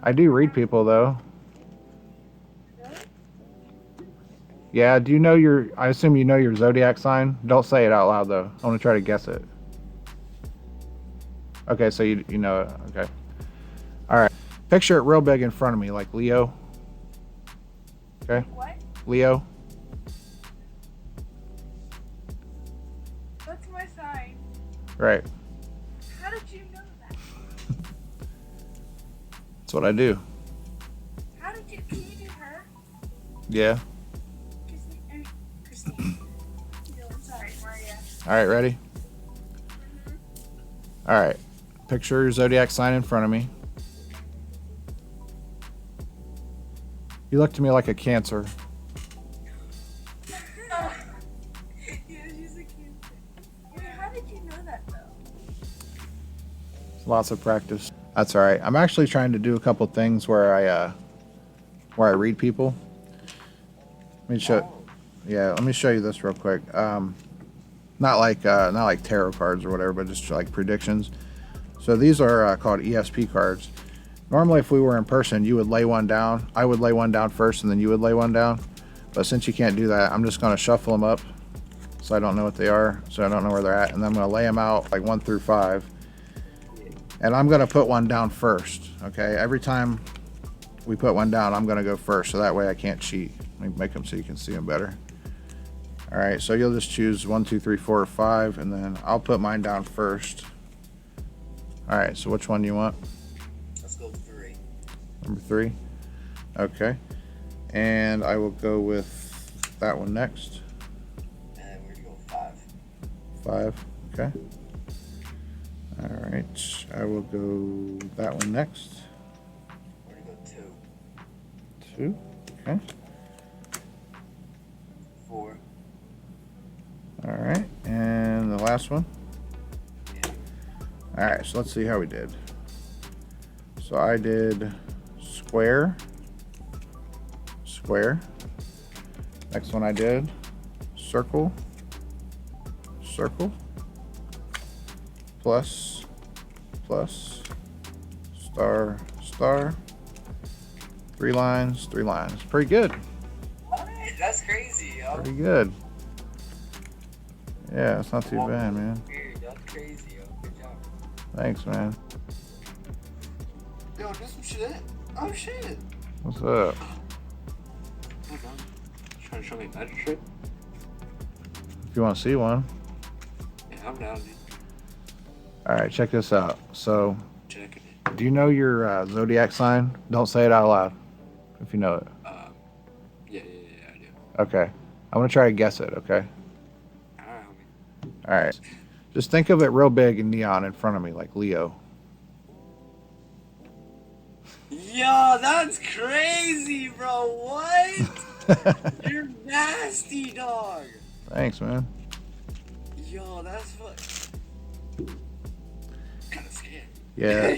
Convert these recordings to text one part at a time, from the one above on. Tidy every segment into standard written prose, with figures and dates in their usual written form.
I do read people though. Really? Yeah, do you know your, I assume you know your zodiac sign? Don't say it out loud though. I want to try to guess it. Okay, so you know it. Okay. All right. Picture it real big in front of me, like Leo. Okay. Like what? Leo. What's my sign? Right. How did you know that? That's what I do. How did you? Can you do her? Yeah. Christine. No, I'm sorry, Maria. All right, ready? All right. Picture your zodiac sign in front of me. You look to me like a Cancer. Yeah, she's a Cancer. Wait, how did you know that though? Lots of practice. That's all right. I'm actually trying to do a couple things where I read people. Let me show. Yeah, let me show you this real quick. Not like tarot cards or whatever, but just like predictions. So these are called ESP cards. Normally, if we were in person, you would lay one down. I would lay one down first, and then you would lay one down. But since you can't do that, I'm just going to shuffle them up, so I don't know what they are, so I don't know where they're at, and then I'm going to lay them out like 1 through 5. And I'm going to put one down first. Okay, every time we put one down, I'm going to go first, so that way I can't cheat. Let me make them so you can see them better. All right, so you'll just choose 1, 2, 3, 4, or 5, and then I'll put mine down first. All right, so which one do you want? Let's go 3. Number 3. Okay, and I will go with that one next. And we're gonna go 5. 5. Okay. All right, I will go that one next. We're gonna go 2. 2. Okay. 4. All right, and the last one. Yeah. All right, so let's see how we did. So I did square, square. Next one I did circle, circle, plus, plus, star, star, 3 lines, 3 lines. Pretty good. What? That's crazy, yo. Pretty good. Yeah, it's not too bad, man. Weird. That's crazy, yo. Good job. Thanks, man. Yo, do some shit. Oh shit. What's up? Hold on. Trying to show me magic trick? If you want to see one. Yeah, I'm down, dude. All right, check this out. So, Checking it. do you know your zodiac sign? Don't say it out loud if you know it. Yeah, I do. Okay. I'm going to try to guess it, okay? Alright, homie. All right. Just think of it real big and neon in front of me, like Leo. Yo, that's crazy, bro. What? You're nasty, dog. Thanks, man. Yo, that's what. Kind of scared. Yeah.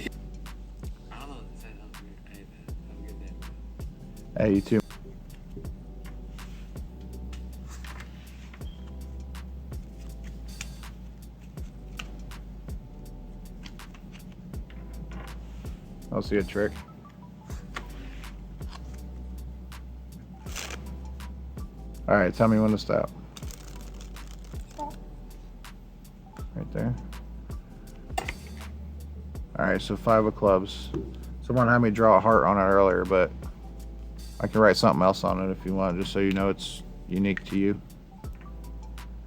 I don't know what to say. That was weird. Hey, man. Have a good day, man. Hey, you too. I'll see a trick. All right, tell me when to stop. Stop. Right there. All right, so 5 of clubs. Someone had me draw a heart on it earlier, but I can write something else on it if you want, just so you know it's unique to you.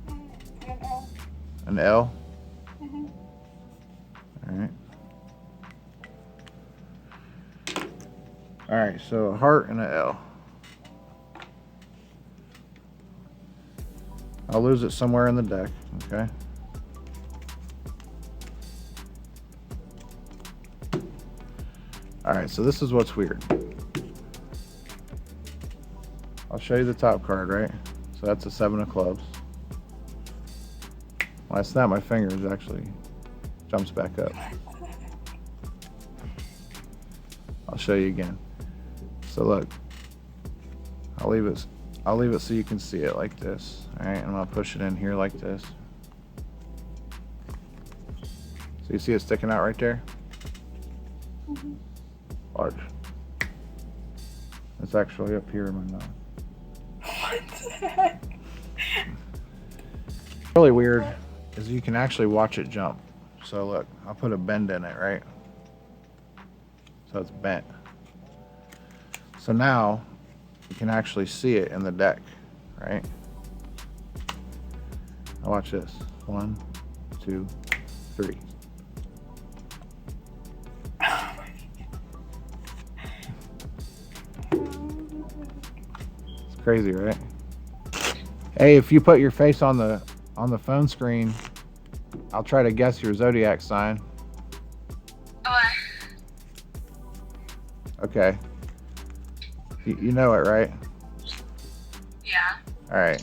An L. An L? Mhm. All right. All right, so a heart and an L. I'll lose it somewhere in the deck, okay? All right, so this is what's weird. I'll show you the top card, right? So that's a 7 of clubs. When I snap my fingers, it actually jumps back up. I'll show you again. So look, I'll leave it so you can see it like this. All right, I'm gonna push it in here like this. So you see it sticking out right there? Mhm. Watch. It's actually up here in my mouth. What the heck? Really weird is you can actually watch it jump. So look, I'll put a bend in it, right? So it's bent. So now you can actually see it in the deck, right? Now watch this. 1, 2, 3. It's crazy, right? Hey, if you put your face on the phone screen, I'll try to guess your zodiac sign. What? Okay. You know it, right? Yeah. All right.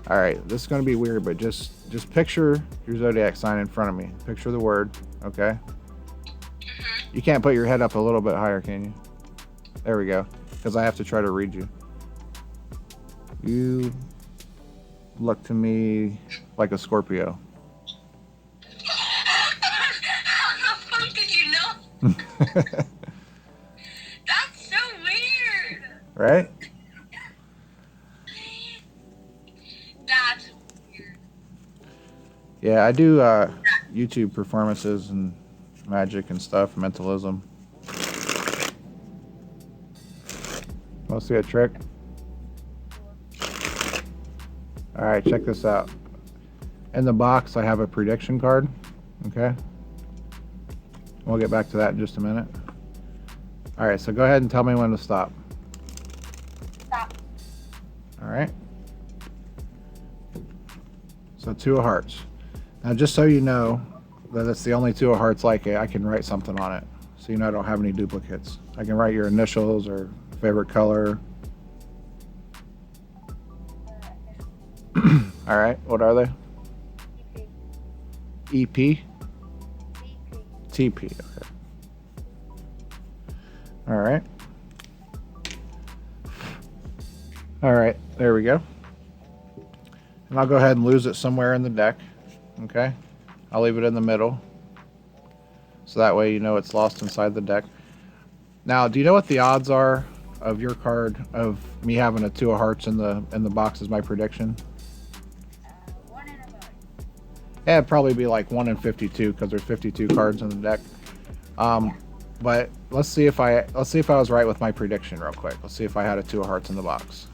All right. This is going to be weird, but just picture your zodiac sign in front of me. Picture the word, okay? You can't put your head up a little bit higher, can you? There we go. Because I have to try to read you. You look to me like a Scorpio. How the fuck did you know? That's so weird. Right? That's weird. Yeah, I do YouTube performances and magic and stuff, mentalism. Want to see a trick? All right, check this out. In the box, I have a prediction card. Okay. We'll get back to that in just a minute. All right, so go ahead and tell me when to stop. Stop. All right. So 2 of hearts. Now, just so you know that it's the only 2 of hearts like it, I can write something on it. So you know I don't have any duplicates. I can write your initials or favorite color. All right, what are they? EP? TP, okay. All right. All right, there we go. And I'll go ahead and lose it somewhere in the deck, okay? I'll leave it in the middle. So that way you know it's lost inside the deck. Now, do you know what the odds are of your card, of me having a 2 of hearts in the box as my prediction? 1 in a million. Yeah, it'd probably be like 1 in 52 because there's 52 cards in the deck. But let's see if I was right with my prediction real quick. Let's see if I had a 2 of hearts in the box.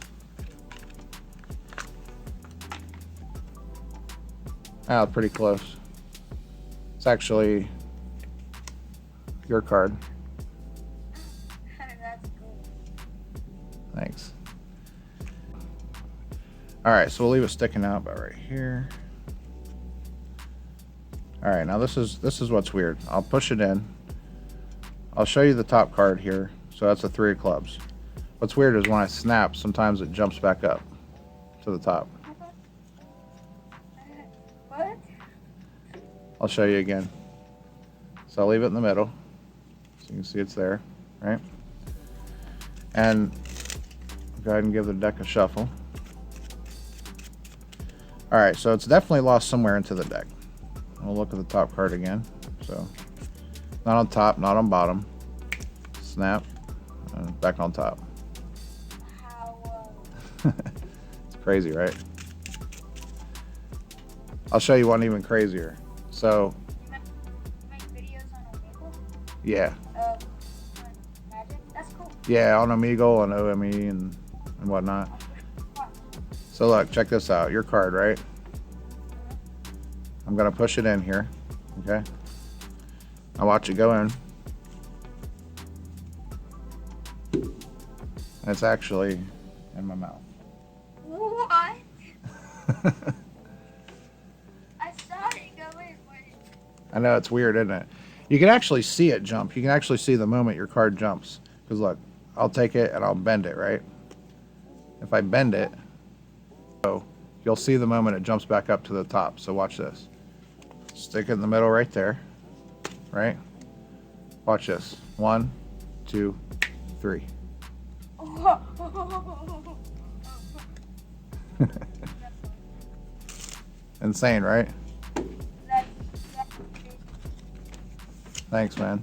Ah, pretty close. It's actually your card. That's cool. Thanks. All right, so we'll leave it sticking out about right here. All right, now this is what's weird. I'll push it in. I'll show you the top card here. So that's a 3 of clubs. What's weird is when I snap, sometimes it jumps back up to the top. What? I'll show you again. So I'll leave it in the middle. So you can see it's there, right? And go ahead and give the deck a shuffle. All right, so it's definitely lost somewhere into the deck. We'll look at the top card again. So not on top, not on bottom. Snap, and back on top. How? It's crazy, right? I'll show you one even crazier. So, You make videos on Omegle? yeah. Magic? That's cool. Yeah, on Omegle and OME and whatnot. So look, check this out. Your card, right? I'm gonna push it in here, okay? I'll watch it go in. And it's actually in my mouth. What? I saw it go in. I know, it's weird, isn't it? You can actually see it jump. You can actually see the moment your card jumps. Because look, I'll take it and I'll bend it, right? If I bend it, so you'll see the moment it jumps back up to the top. So watch this. Stick it in the middle right there, right? Watch this. 1, 2, 3. Insane, right? That's Thanks, man.